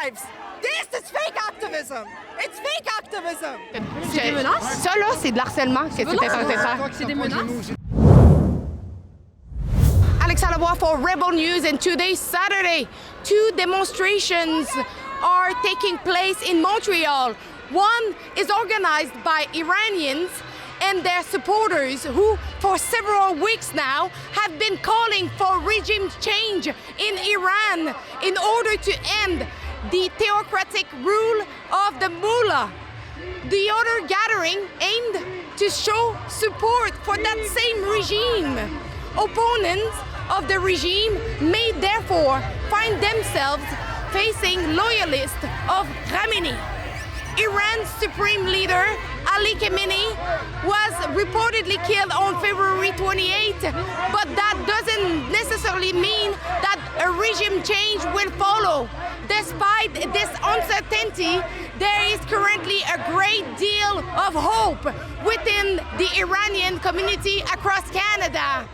lives. This is fake activism. It's fake activism. C'est des menaces? Ça, là, c'est de l'harcèlement que tu étais censé faire. C'est des menaces? Alexandra Bois for Rebel News, and today, Saturday, 2 demonstrations are taking place in Montreal. One is organized by Iranians and their supporters who, for several weeks now, have been calling for regime change in Iran in order to end the theocratic rule of the mullah. The other gathering aimed to show support for that same regime. Opponents of the regime may therefore find themselves facing loyalists of Khamenei. Iran's supreme leader, Ali Khamenei, was reportedly killed on February 28, but that doesn't necessarily mean that a regime change will follow. Despite this uncertainty, there is currently a great deal of hope within the Iranian community across Canada.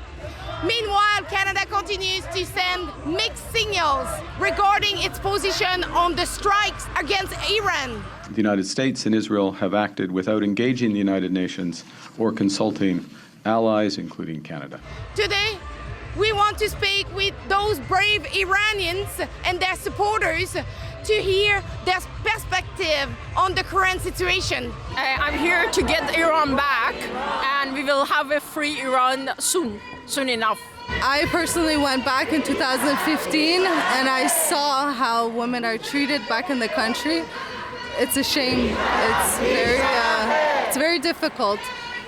Meanwhile, Canada continues to send mixed signals regarding its position on the strikes against Iran. The United States and Israel have acted without engaging the United Nations or consulting allies, including Canada. Today, we want to speak with those brave Iranians and their supporters to hear their perspective on the current situation. I'm here to get Iran back, and we will have a free Iran soon enough. I personally went back in 2015 and I saw how women are treated back in the country. It's a shame. It's very difficult.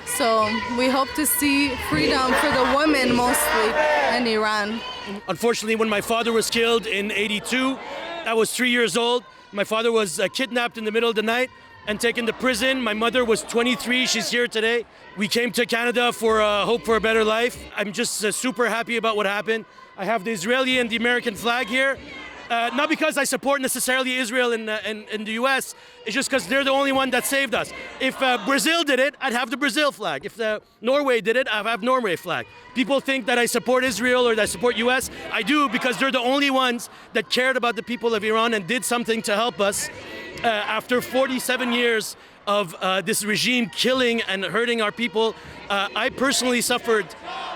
So we hope to see freedom for the women mostly in Iran. Unfortunately, when my father was killed in '82, I was 3 years old. My father was kidnapped in the middle of the night and taken to prison. My mother was 23. She's here today. We came to Canada for hope for a better life. I'm just super happy about what happened. I have the Israeli and the American flag here. Not because I support necessarily Israel and the US, it's just because they're the only one that saved us. If Brazil did it, I'd have the Brazil flag. If Norway did it, I'd have Norway flag. People think that I support Israel or that I support US. I do, because they're the only ones that cared about the people of Iran and did something to help us after 47 years of this regime killing and hurting our people. I personally suffered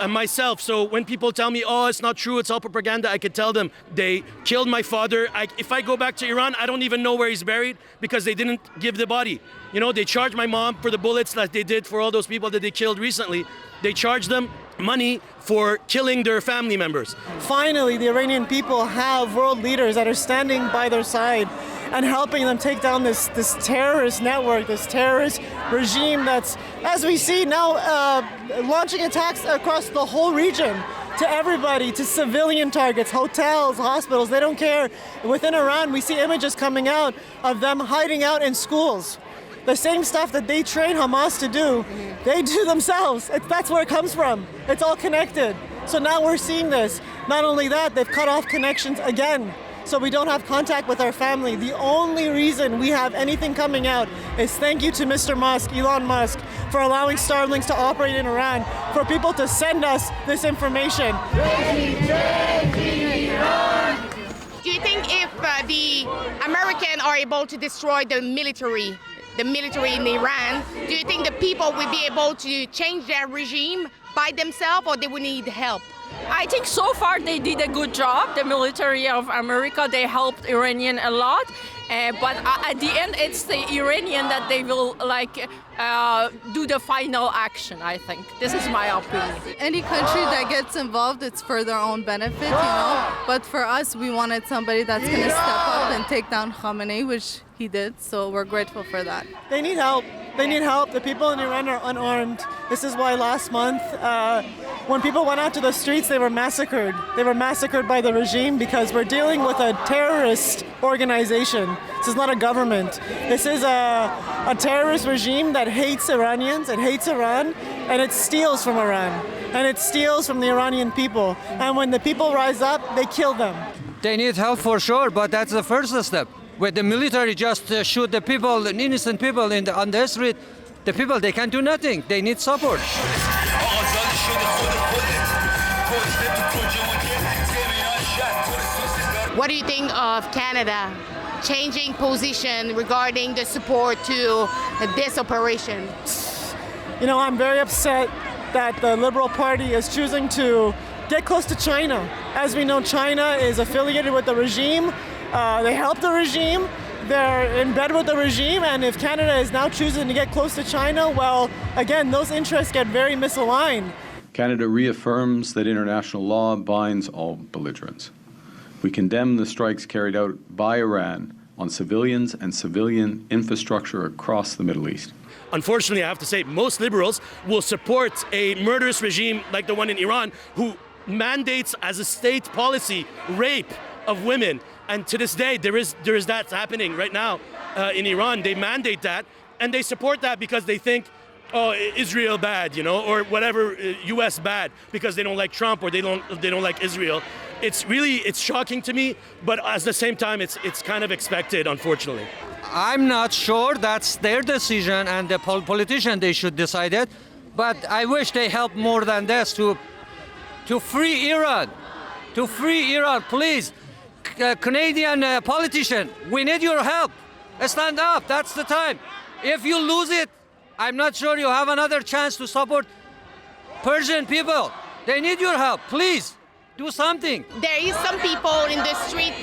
myself. So when people tell me, oh, it's not true, it's all propaganda, I could tell them they killed my father. If I go back to Iran, I don't even know where he's buried because they didn't give the body. You know, they charged my mom for the bullets that they did for all those people that they killed recently. They charged them money for killing their family members. Finally, the Iranian people have world leaders that are standing by their side and helping them take down this terrorist network, this terrorist regime that's, as we see now, launching attacks across the whole region to everybody, to civilian targets, hotels, hospitals, they don't care. Within Iran, we see images coming out of them hiding out in schools. The same stuff that they train Hamas to do, they do themselves. That's where it comes from. It's all connected. So now we're seeing this. Not only that, they've cut off connections again. So we don't have contact with our family. The only reason we have anything coming out is thank you to Mr. Musk, Elon Musk, for allowing Starlinks to operate in Iran, for people to send us this information. Do you think if the Americans are able to destroy the military in Iran, do you think the people will be able to change their regime by themselves, or they will need help? I think so far they did a good job. The military of America, they helped Iranian a lot. But at the end, it's the Iranian that they will do the final action, I think. This is my opinion. Any country that gets involved, it's for their own benefit, you know. But for us, we wanted somebody that's going to step up and take down Khamenei, which he did. So we're grateful for that. They need help. They need help. The people in Iran are unarmed. This is why last month, when people went out to the streets, they were massacred. They were massacred by the regime because we're dealing with a terrorist organization. This is not a government. This is a terrorist regime that hates Iranians, it hates Iran, and it steals from Iran. And it steals from the Iranian people. And when the people rise up, they kill them. They need help for sure, but that's the first step. Where the military just shoot the people, innocent people on the street, the people, they can't do nothing. They need support. What do you think of Canada changing position regarding the support to this operation? You know, I'm very upset that the Liberal Party is choosing to get close to China. As we know, China is affiliated with the regime. They help the regime. They're in bed with the regime. And if Canada is now choosing to get close to China, well, again, those interests get very misaligned. Canada reaffirms that international law binds all belligerents. We condemn the strikes carried out by Iran on civilians and civilian infrastructure across the Middle East. Unfortunately, I have to say, most liberals will support a murderous regime like the one in Iran who mandates as a state policy rape of women. And to this day, there is that happening right now in Iran. They mandate that, and they support that because they think, oh, Israel bad, you know, or whatever, U.S. bad, because they don't like Trump or they don't like Israel. It's shocking to me, but at the same time, it's kind of expected, unfortunately. I'm not sure. That's their decision, and the politician, they should decide it. But I wish they help more than this to free Iran. To free Iran, please. Canadian politician, we need your help. Stand up. That's the time. If you lose it, I'm not sure you have another chance to support Persian people. They need your help. Please do something. There is some people in the street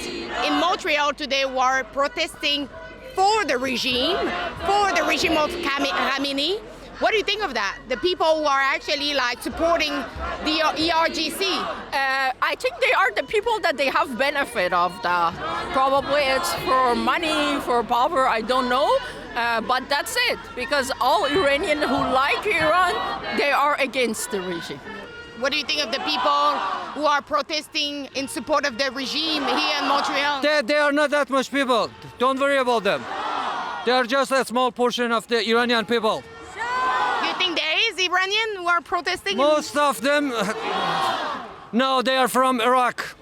in Montreal today who are protesting for the regime of Khamenei. What do you think of that? The people who are actually like supporting the ERGC. I think they are the people that they have benefit of that. Probably it's for money, for power, I don't know. But that's it, because all Iranians who like Iran, they are against the regime. What do you think of the people who are protesting in support of the regime here in Montreal? They are not that much people. Don't worry about them. They are just a small portion of the Iranian people. Do you think there is Iranian who are protesting? Most of them, no, they are from Iraq.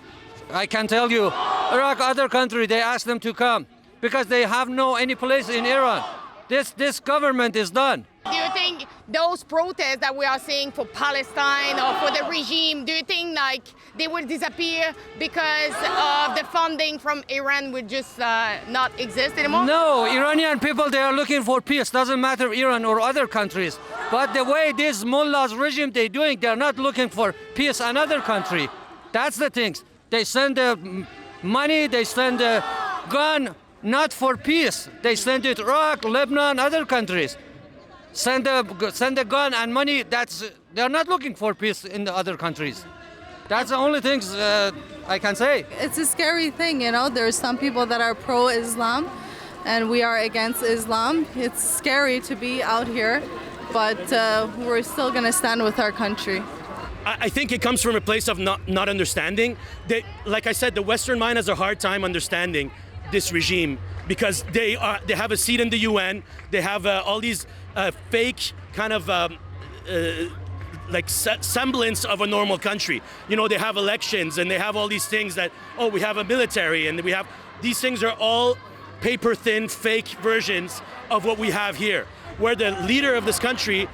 I can tell you. Iraq, other country, they ask them to come because they have no any place in Iran. This government is done. Do you think those protests that we are seeing for Palestine or for the regime, do you think like they will disappear because of the funding from Iran would just not exist anymore? No, Iranian people, they are looking for peace. Doesn't matter Iran or other countries. But the way this mullahs regime they're doing, they're not looking for peace another country. That's the things. They send the money, they send the gun, not for peace. They send it Iraq, Lebanon, other countries. Send the gun and money. They're not looking for peace in the other countries. That's the only things I can say. It's a scary thing, you know. There's some people that are pro-Islam, and we are against Islam. It's scary to be out here, but we're still going to stand with our country. I think it comes from a place of not understanding. Like I said, the Western mind has a hard time understanding this regime because they have a seat in the UN. They have all these fake kind of semblance of a normal country. You know, they have elections and they have all these things that, oh, we have a military and we have, these things are all paper thin, fake versions of what we have here, where the leader of this country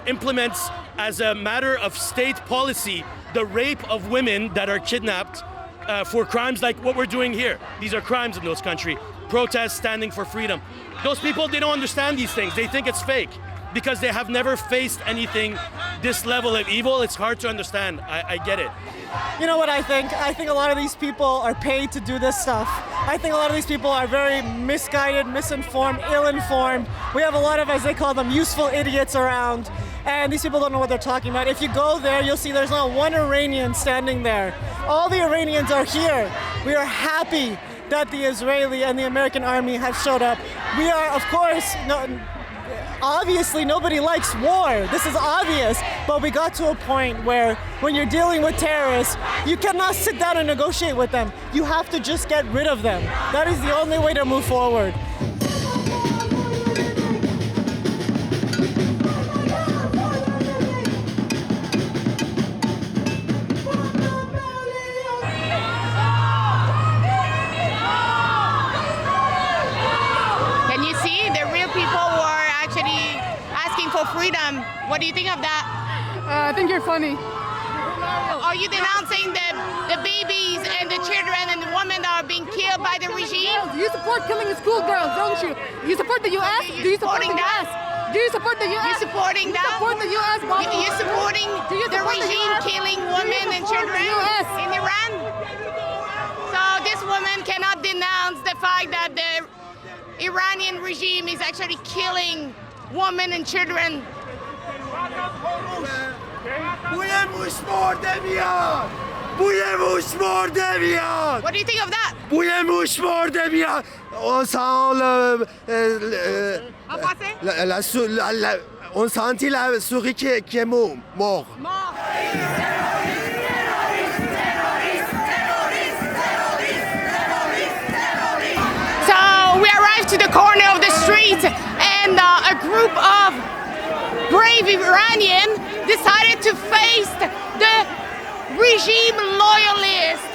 implements as a matter of state policy the rape of women that are kidnapped for crimes like what we're doing here. These are crimes in those countries. Protests, standing for freedom. Those people, they don't understand these things. They think it's fake because they have never faced anything this level of evil. It's hard to understand. I get it. You know what I think? I think a lot of these people are paid to do this stuff. I think a lot of these people are very misguided, misinformed, ill-informed. We have a lot of, as they call them, useful idiots around. And these people don't know what they're talking about. If you go there, you'll see there's not one Iranian standing there. All the Iranians are here. We are happy that the Israeli and the American army have showed up. We are, of course, obviously nobody likes war. This is obvious. But we got to a point where when you're dealing with terrorists, you cannot sit down and negotiate with them. You have to just get rid of them. That is the only way to move forward. Freedom. What do you think of that? I think you're funny. Are you denouncing the babies and the children and the women that are being killed by the regime? You support killing the schoolgirls, don't you? You support the U.S.? Do you support the U.S.? Do you support the U.S.? You supporting that? Support the U.S. You supporting the regime killing women and children in Iran? So this woman cannot denounce the fact that the Iranian regime is actually killing women and children. What do you think of that? On sent on sentit la souris qui est mort. So we arrived to the corner of the street and a group of brave Iranians decided to face the regime loyalists,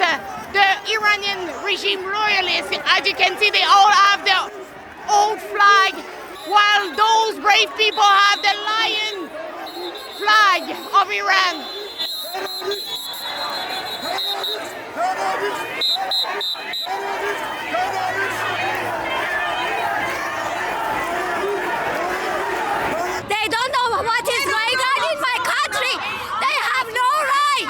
the Iranian regime loyalists. As you can see, they all have their old flag, while those brave people have the lion flag of Iran. They don't know what is going on in my country. They have no right.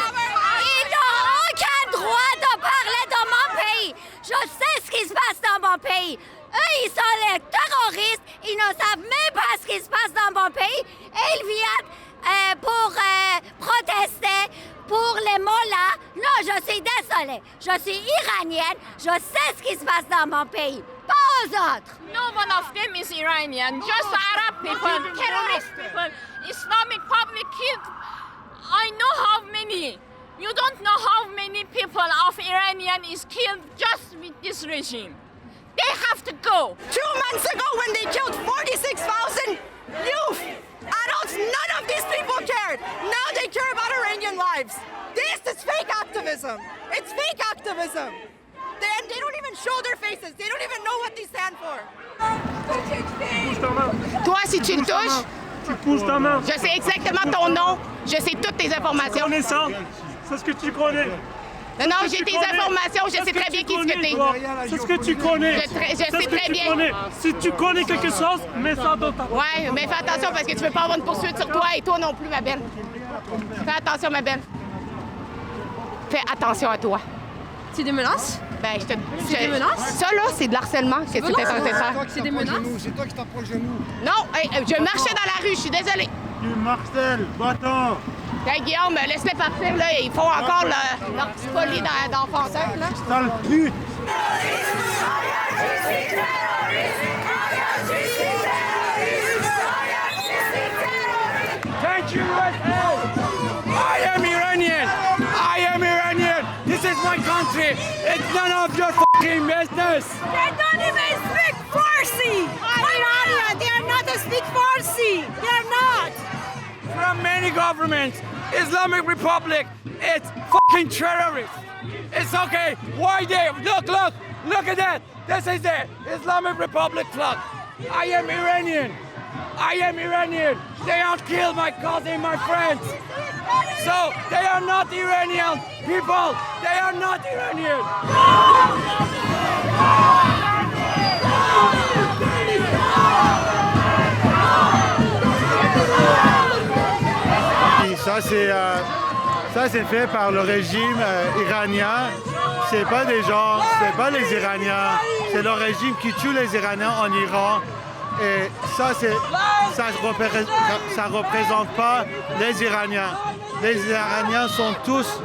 Ils n'ont aucun droit de parler de mon pays. Je sais ce qui se passe dans mon pays. Eux, ils sont les terroristes. Ils ne savent même pas ce qui se passe dans mon pays. Et ils viennent pour protester pour les mollahs. Non, je suis désolée. Je suis iranienne. Je sais ce qui se passe dans mon pays. Pas aux autres. No one of them is Iranian, just Arab people, terrorist people, Islamic public killed. I know how many. You don't know how many people of Iranian is killed just with this regime. They have to go. 2 months ago when they killed 46,000 youth, adults, none of these people cared. Now they care about Iranian lives. This is fake activism. It's fake activism. They don't even show their faces. They don't even know what they stand for. Toi, si tu le touches, tu pousses ta main. Je sais exactement ton nom, je sais toutes tes informations. Connais ça? C'est ce que tu connais. Non, j'ai tes informations, je sais très bien qui ce que t'es. C'est ce que tu connais. Je sais très bien. Si tu connais quelque chose, mets ça dans ta... Ouais, mais fais attention parce que tu veux pas avoir une poursuite sur toi et toi non plus, ma belle. Fais attention, ma belle. Fais attention à toi. C'est des menaces? Ben, C'est des menaces? Ça, là, c'est de l'harcèlement que tu es censé faire. C'est des menaces? C'est toi qui t'approches de nous. Non, je marchais dans la rue, je suis désolée. Tu marcelles, bâtard. Hey, Guillaume, laisse-les partir, là. Ils font encore leur petit folie d'enfanteur, là. Sale pute. Thank you, I am Iranian. I am Iranian. This is my country. It's none of your fucking business. They don't even speak Farsi. Iranian, they are not speak Farsi. They are not. From many governments, Islamic Republic, it's fucking terrorist. It's okay. Why they? Look at that. This is the Islamic Republic flag. I am Iranian. I am Iranian. They don't kill my cousin, my friends. So they are not Iranian people. They are not Iranian. Ça c'est fait par le régime iranien. C'est pas des gens, c'est pas les Iraniens. C'est le régime qui tue les Iraniens en Iran. Et ça représente pas les Iraniens. Les Iraniens sont tous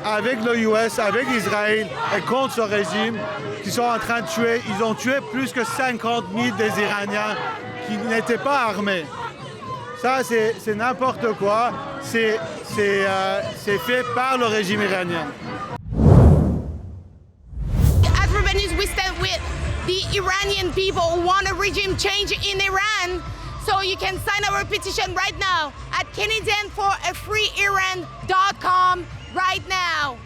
avec le US, avec Israël et contre ce régime qui sont en train de tuer. Ils ont tué plus que 50 000 des Iraniens qui n'étaient pas armés. Ça, c'est n'importe quoi. C'est fait par le régime iranien. As Rebel we stand with the Iranian people who want a regime change in Iran. So you can sign our petition right now at CanadianForAFreeIran.com right now.